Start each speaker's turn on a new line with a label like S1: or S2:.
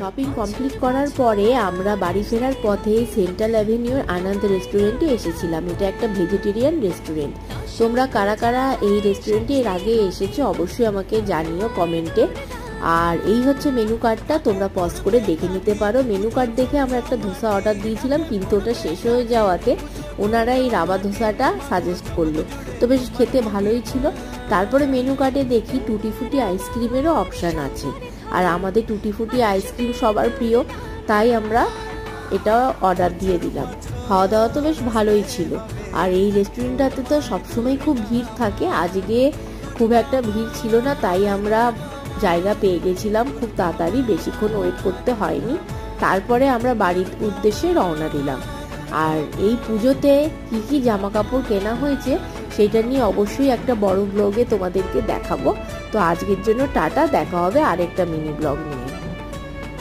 S1: Shopping complete করার পরে আমরা বাড়ি ফেরার পথে সেন্ট্রাল অ্যাভিনিউর আনন্দ রেস্টুরেন্টে এসেছিলাম। এটা একটা ভেজিটেরিয়ান রেস্টুরেন্ট। তোমরা কারা কারা এই রেস্টুরেন্টে এর আগে এসেছো অবশ্যই আমাকে জানিও কমেন্টে। আর এই হচ্ছে মেনু কার্ডটা, তোমরা পজ করে দেখে নিতে পারো। মেনু কার্ড দেখে আমরা একটা ধোসা অর্ডার দিয়েছিলাম, কিন্তু ওটা শেষ হয়ে যাওয়াতে ওনারা এই রাবা ধোসাটা সাজেস্ট করলো, তো বেশ খেতে ভালোই ছিল। তারপরে মেনু কার্ডে দেখি টুটি ফুটি আইসক্রিমেরও অপশান আছে, আর আমাদের টুটি ফুটি আইসক্রিম সবার প্রিয়, তাই আমরা এটা অর্ডার দিয়ে দিলাম। খাওয়া দাওয়া তো বেশ ভালোই ছিল। আর এই রেস্টুরেন্টটাতে তো সবসময় খুব ভিড় থাকে, আজকে খুব একটা ভিড় ছিল না, তাই আমরা জায়গা পেয়ে গেছিলাম খুব তাড়াতাড়ি, বেশিক্ষণ ওয়েট করতে হয়নি। তারপরে আমরা বাড়ির উদ্দেশ্যে রওনা দিলাম। আর এই পুজোতে কি কি জামা কাপড় কেনা হয়েছে সেটা নিয়ে অবশ্যই একটা বড় ব্লগে তোমাদেরকে দেখাবো। তো আজকের জন্য টাটা, দেখা হবে আরেকটা মিনি ব্লগ নিয়ে।